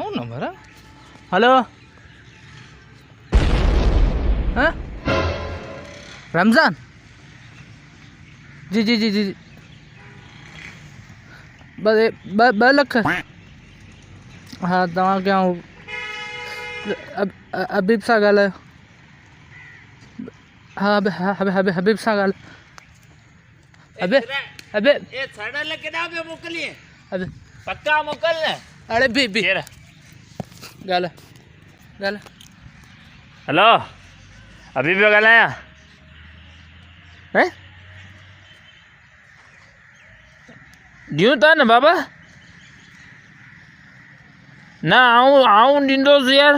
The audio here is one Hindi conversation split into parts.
नओं नंबर आहे। हलो हाँ रमज़ान जी जी जी जी ब लख हाँ तव्हां क्या हबीब सां ॻाल्हायो। हाँ हबीब सां ॻाल्हायो। अबे अबे ये सड़ल केड़ा पे मोकलिए अबे पक्का मोकल ने। अरे बी ॻाल्हायो ॻाल्हायो। हेलो अभी भी ॻाल्हायां हैं ॾियूं था न बाबा ना आऊं ॾींदोसि यार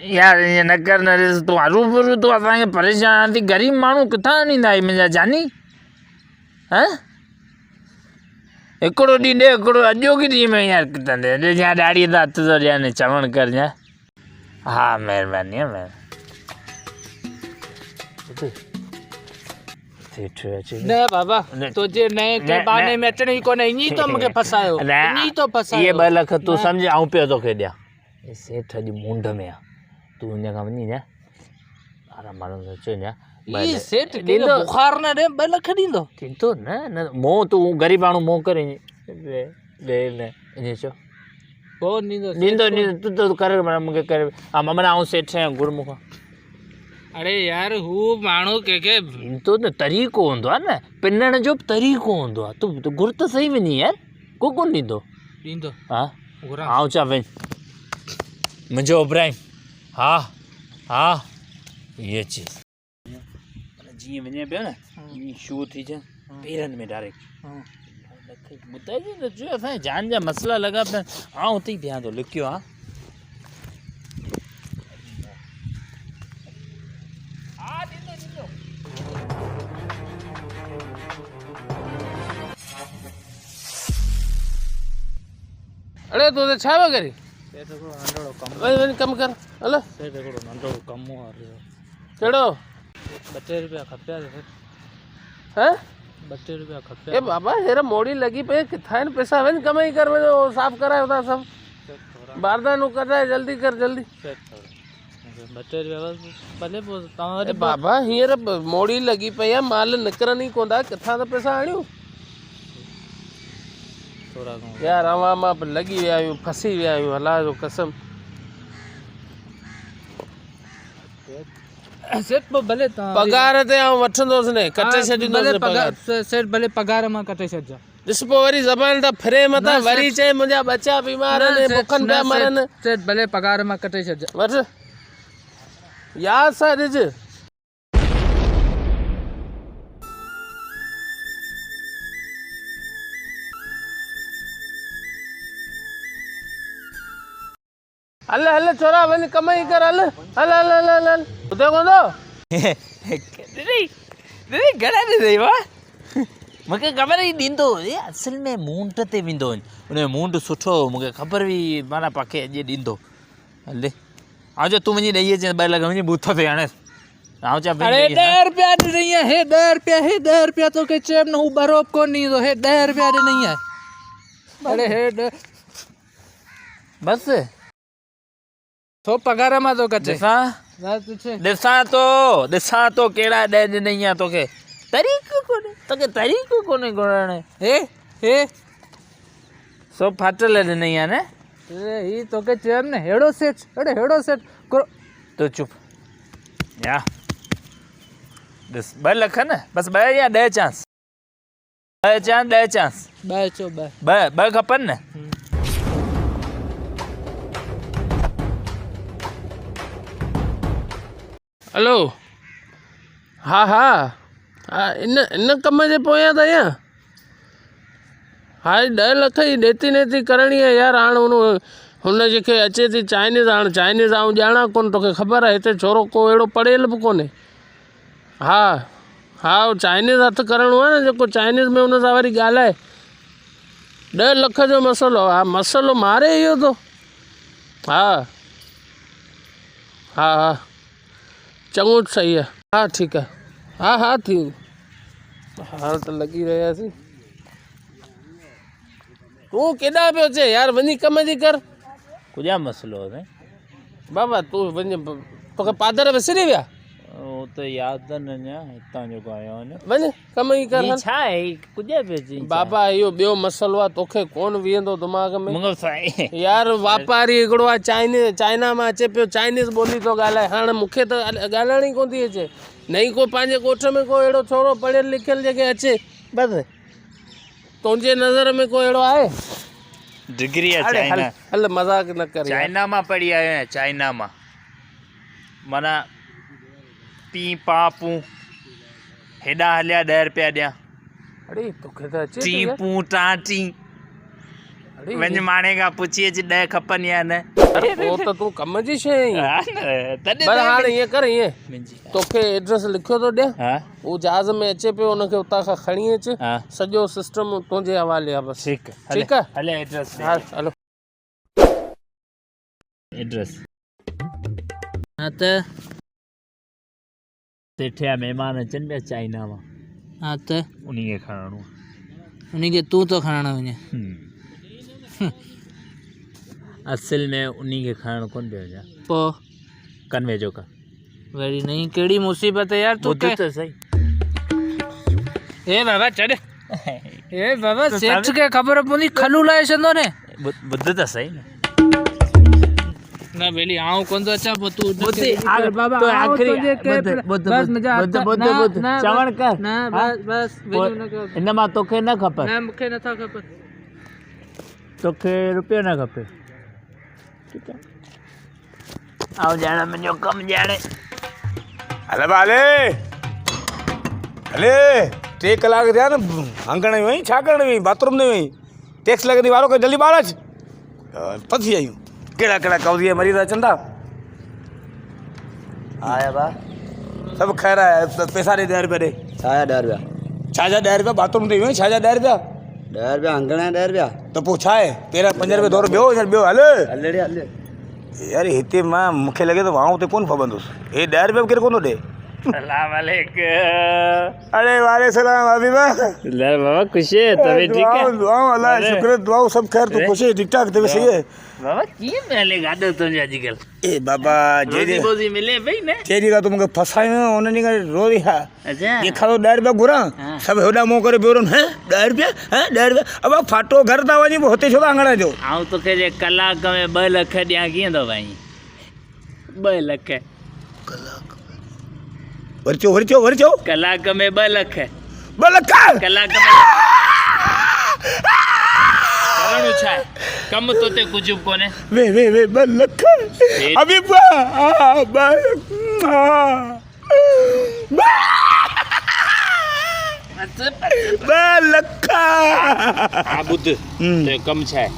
ईअं न कर न ॾिस तूं रूबरू तूं असांखे परेशान थी ग़रीब माण्हू किथां आणींदा मुंहिंजा जानी हैं हिकिड़ो ॾींहुं ॾे हिकिड़ो अॼोकी ॾींहं में यार किथां ॾे या ॾाढ़ी त हथ थो ॾियनि चवणु कर या हाँ महिरबानी है मैं न बाबा तुझे नए के बहाने में अचण ई कोन्हे इन्ही तो मूंखे फसायो इन्ही तो फसायो। ये 2 लख तूं सम्झ आऊं पियो तोखे ॾियां सेठ अॼु मुंड में आहे तूं हिन खां वञी न आराम आराम सां अचो ई सेठ ॾींदो बुखार न ॾे 2 लख ॾींदो थींदो न मोह तूं ग़रीब माण्हू मोह करे ईअं चओ कोन ॾींदो तूं तो कर मूंखे करे हा माना आऊं सेठ आहियां गुरमुख अरे यार हू माण्हू कंहिंखे तो न तरीक़ो हूंदो आहे न पिनण जो बि तरीक़ो हूंदो आहे तूं घुर त सही वञी यार को कोन ॾींदो हा आऊं चा वञ मुंहिंजो इब्राहिम हा हा ये चीज़ जीअं वञे पियो न ईअं शू थी ज पेरनि में डायरेक्ट ॿुधाइजे न जो असांजे जान जा मसला लॻा पिया आऊं हुते ई ध्यानु थो लिखियो हा अरे तू तो छा करे सेठ को नंढड़ो कम वञ कम कर हलो सेठ को नंढड़ो कम हो कहिड़ो 2 रुपया खपिया हैं 2 रुपया खपिया ए बाबा हेरा मोड़ी लगी पे किथा आहिनि पैसा वञ कमाई कर वञो साफ़ करायो था सभु बारदानू कराए जल्दी कर जल्दी 2 रुपया भले पोइ तव्हां बाबा हींअर मोड़ी लगी पई आहे माल निकिरनि ई कोन था किथां त पैसा आणियूं यार अवां मां लॻी विया आहियूं फसी विया आहियूं अलाह जो कसम सेठ भले पगार ते आउं वठंदोसि न कटे छॾींदोसि पगार सेठ भले पगार मां कटे छॾिजो ॾिस पोइ वरी ज़बान था फिरे मथां वरी चए मुंहिंजा बच्चा बीमार आहिनि बुखनि पिया मरनि सेठ भले पगार मां कटे छॾिजो वठ यादि सां ॾिज हल हल छोरा वञ कमाई कर हल हल हल हल हल हल ॿुधो कोन दीदी घणा ॾिसई वाह मूंखे ख़बर ई ॾींदो असल में मूंड ते वेंदो उन जो मूंड सुठो मूंखे ख़बर हुई माना पाखे अॼु ॾींदो हले आऊं जो तूं वञी ॾेई अचे 2 लख वञी बूथ ते हाणे आऊं चा अरे 10 रुपया ॾिनई आहे हे 10 रुपया तोखे चयमि न हू बरोब कोन ॾींदो हे 10 रुपया ॾिनई आहे अरे हे बस तो पगार मां तो कटे ॾिसां तो कहिड़ा 10 ॾिनई आहे तोखे तरीक़ो कोन्हे घुरण हे सो फाटल ॾिनई आहे न ही तोखे चयमि न हेड़ो सेठ तो चुप या ॾिस 2 लख न बस 2 या 10 चांस 10 चांस 2 खपनि न हेलो हा इन कम जे पोयां त आहियां हा 10 लख जी ॾेती नेती करणी आहे यार हाणे हुन जेके अचे थी चाइनीज़ हाणे चाइनीज़ आऊं ॼाणा कोन तोखे ख़बर आहे हिते छोरो को अहिड़ो पढ़ियल बि कोन्हे हा चाइनीज़ हथु करिणो आहे न जेको चाइनीज़ में हुन सां वरी ॻाल्हाए 10 लख जो मसइलो हा मसइलो मारे इहो थो हा चङो सही आहे हा ठीकु आहे हा थी हाणे त लॻी रहियासीं तूं केॾांहुं पियो अचे यार वञी कम जी कर कुझा मसलो है बाबा तूं वञ तोखे पादर विसरी विया वो तो याद न अञा हितां जेको आयो आहे न वञ कम ई कर ही छा आहे कुझा पियो चई बाबा इहो ॿियो मसलो आहे तोखे कोन बीहंदो दिमाग़ में मंगल साईं यार वापारी हिकिड़ो आहे चाइना मां अचे पियो चाइनीज़ ॿोली थो ॻाल्हाए हाणे मूंखे त ॻाल्हाइण ई कोन थी अचे नहीं को पंहिंजे ॻोठ में को अहिड़ो छोरो पढ़ियल लिखियल जेके अचे बसि तुंहिंजे नज़र में को अहिड़ो आहे डिग्री है अरे चाइना हल मज़ाक न कर यार। चाइना मां पढ़ी आयो आहियां चाइना मां माना पी पापू हेॾा हलिया 10 रुपया ॾियां अरे तोखे त अचे टी थी यार। पू टाटी अरे वञ माणे खां पुछी अच 10 खपनि या न पोइ त तूं कम जी शइ आहीं हा न, तॾहिं पर हाणे ईअं कर ईअं मुंहिंजी तोखे एड्रेस लिखियो थो ॾियां हा उहो जहाज़ में अचे पियो उनखे उतां खां खणी अच हा सॼो सिस्टम तुंहिंजे हवाले आहे बसि ठीकु आहे ठीकु आहे हले एड्रेस हा हलो एड्रेस हा त सेठिया महिमान अचनि पिया चाइना मां हाँ तो उन्ही खे खणणो आहे उन्हीं के तू तो खाना वञे असल में उन्ही खे खणणु कोन पियो वञा पो कन्वे जो का वरी नहीं केड़ी मुसीबत है यार तू ॿुध के त सही ए बाबा चढ़ ए बाबा सेठ के खबर पवंदी खलू लाए छंदो ने ॿुध त सही न ना बेली आऊं कोन तो अच्छा तू ॿुध बाबा तो आओ आखिरी तुझे के ॿुध बस मजा ॿुध आता ॿुध ना ॿुध ना चवण कर ना बस बस वेलू न कर हिन मां तोखे न खपे ना मुखे न था खबर तोखे रुपयो न खपे ठीकु आहे ऐं ॼाण मुंहिंजो कमु ॼाणे हले भाले हले 3 कलाक थिया न अंगण में वई छा करण वई बाथरूम में वई टैक्स लॻंदी वारो खे जल्दी ॿाहिरि अच पथी आहियूं कहिड़ा कहिड़ा कवरी मरीज़ अचनि था आया बा सभु ख़ैर आहे पैसा ॾे 10 रुपया ॾे छाया 10 रुपया छा जा 10 रुपया बाथरूम ते वई छा जा 10 रुपया 10 रुपया अंगण जा 10 रुपया त पोइ छा आहे पहिरियां 5 रुपया दौर ॿियो हले हले हले यार हिते मां मूंखे लॻे थो मां हुते कोन पवंदुसि हे 10 रुपया बि केरु कोन थो ॾे सलाम अलैकुम अरे वाले सलाम अबीबा ले बाबा खुशी है तबीयत ठीक है दुआऊं अल्लाह शुक्र दुआऊं सब खैर तू खुशी ठीक ठाक तबीयत सही है बाबा कीअं पहले गाॾो तुंहिंजो अॼुकल्ह ए बाबा रोज़ी बोज़ी मिले पई न तेरी का तू मूंखे फसायो उन ॾींहुं खां रोज़ी हा अच्छा ये खाधो 10 रुपया घुरां सभु हेॾा मुंहुं करे पियो हैं 10 रुपया हैं 10 रुपया अब फाटो घर था वञी पोइ हुते छो था अंगण जो आऊं तोखे जे कलाक में 2 लख ॾियां कीअं थो भाई 2 लख वरी चो कलाक में 2 लख 2 लख कलाक में करणो छा आहे कमु तो ते कुझु बि कोन्हे वे 2 लख अभी बा लख हा ॿुध ते कमु छा आहे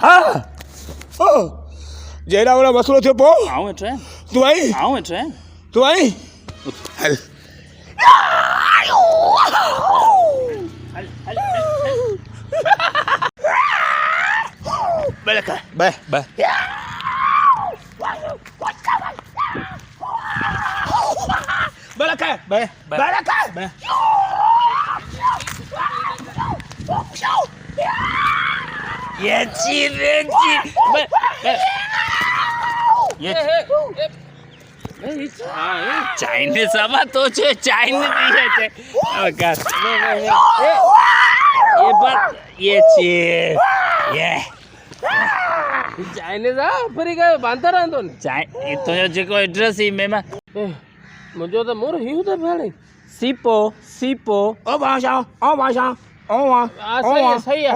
हाँ ओ जहिड़ा वाला मसलो थियो पोइ आऊं वेठो आहियां तूं आई आऊं वेठो आहियां तूं आई हल ब ये चीज ये चाइनीज अब तो चाइनीज ये बात ये चीज ये चाइनीज़ आहे फिरी करे बांधर रहंदो न चाइ तुंहिंजो जेको एड्रेस ई मेमा मुंहिंजो त मुर हियूं त भेण सीपो सीपो ओ भाषा सही आहे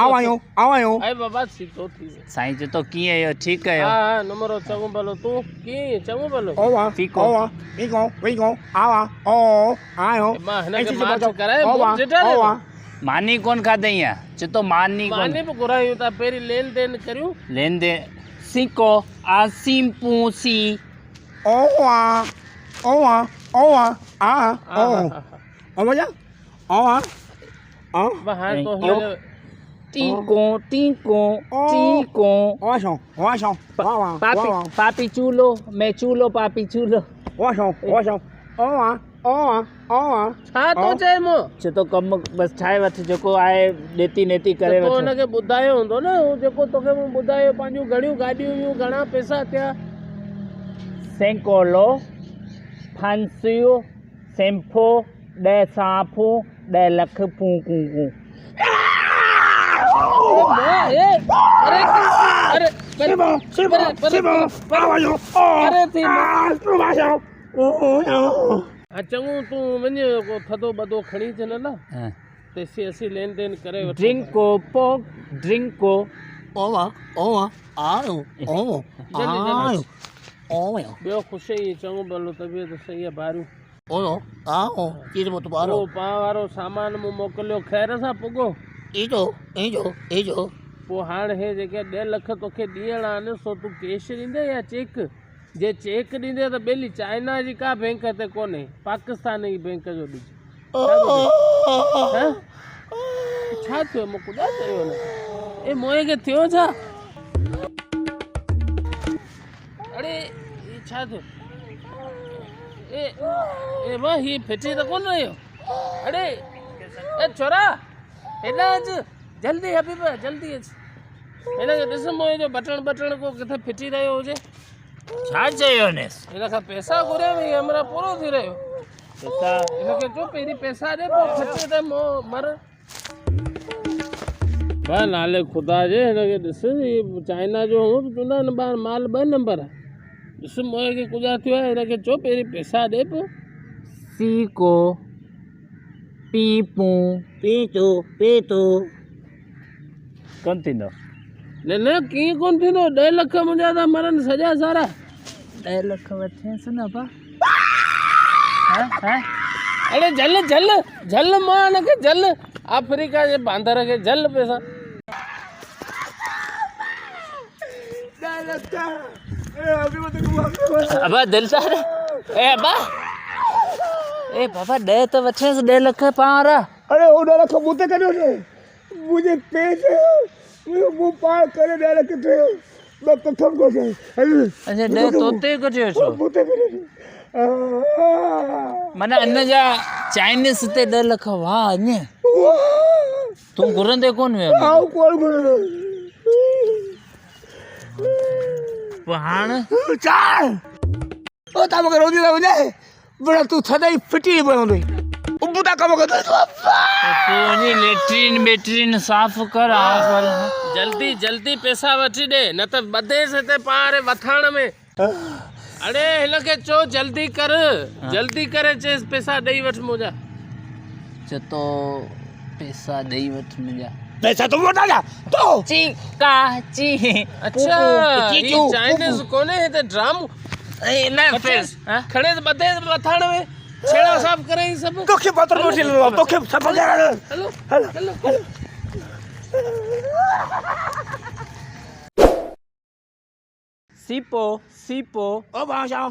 आवायो अरे बाबा सीधो थी वियो साईं चए तो कीअं आहियो ठीकु आहियो हा नंबर चङो भलो तूं कीअं चङो भलो फीको मां हिनखे मार्च कराए मुंहुं ॾिठा मानी कोन खाधई आहे चए तो मानी कोन मानी बि घुरायूं था पहिरीं लेन देन करियूं लेन देन सीको आसीम पूसी हाणे तो टीको टीको टीको पापी पापी चूलो मैं चूलो पापी चूलो छा थो चए मो छो तो कम बस ठाहे वठ जेको आहे ॾेती नेती करे तो वठ हुनखे ॿुधायो हूंदो न हू जेको तोखे मूं ॿुधायो पंहिंजूं घणियूं गाॾियूं हुयूं घणा पैसा थिया सेंकोलो फांसियो सेंफो 10 साफो 10 लख फूकू चङो तूं वञ को थधो ॿधो खणी अच न तेसी असीं लेन देन करे वठूं। ड्रिंको पोक ड्रिंको ॿियो ख़ुशी चङो भलो तबियत सही आहे भारू पोइ पाण वारो सामान मूं मोकिलियो ख़ैर सां पुॻो पोइ हाणे हे जेके 10 लख तोखे ॾियणा आहिनि सो तूं कैश ॾींदे या चेक जे चेक ॾींदे त ॿेली चाइना जी का बैंक ते कोन्हे पाकिस्तान जी बैंक जो ॾिज छा थियो मूं ख़ुदा चयो न ए मोए खे थियो छा अरे छा थियो ए वाह ही फिटी त कोन रहियो अरे ए छोरा हेॾा अच जल्दी हबीब जल्दी अच हिनखे ॾिस मोए जो बटण को किथे फिटी रहियो हुजे छा चयो नेस हिन खां पैसा घुरिया भई हमरा पूरो थी रहियो पैसा हिनखे चओ पहिरीं पैसा ॾे पोइ फिटे त मो मर भाई नाले ख़ुदा जे हिनखे ॾिस ही चाइना जो चवंदा आहिनि ॿार माल 2 नंबर आहे ॾिस मोए खे कुझु थियो आहे हिनखे चओ पहिरीं पैसा ॾे पोइ सीको पीपू कोन थींदो न कीअं कोन थींदो 10 लख मुंहिंजा था मरनि सॼा सारा 10 लख वठेसि न पा अरे झल मां हिनखे झल अफ्रीका जे बांदर खे झल पैसा अबा दिलदार ए अबा ए बाबा 10 तो वठेसि 10 लख पार अरे वो 10 लख मुझे करो मुझे पैसे वो पार करे 10 लख थे मैं प्रथम को से अच्छा 10 तोते को छो मुझे करे माना अन जा चाइनीज ते 10 लख वाह अने तू घुरंदे कोन वे आओ कोन घुरंदो हाण चाल ओ ता मगर रोदी ना वने बड़ा तू सदाई फिटी बनोई उबुता कम कर तू तूनी लेट्रिन साफ कर जल्दी पैसा वठी ॾे न त ॿधे से ते पारे वथाण में अरे हिनखे चओ जल्दी करे चेस पैसा ॾेई वठ मुंहिंजा चतो पैसा ॾेई वठ मुंहिंजा पैसा तो वठा जा तो चीका ची अच्छा ही चाइनीज कोने हिते ड्राम ए न फिर खड़े ॿधे वथाण में छेड़ा साफ करे ही सब तोखे पत्र नोटी लो तोखे सब हेलो सीपो ओ भाषा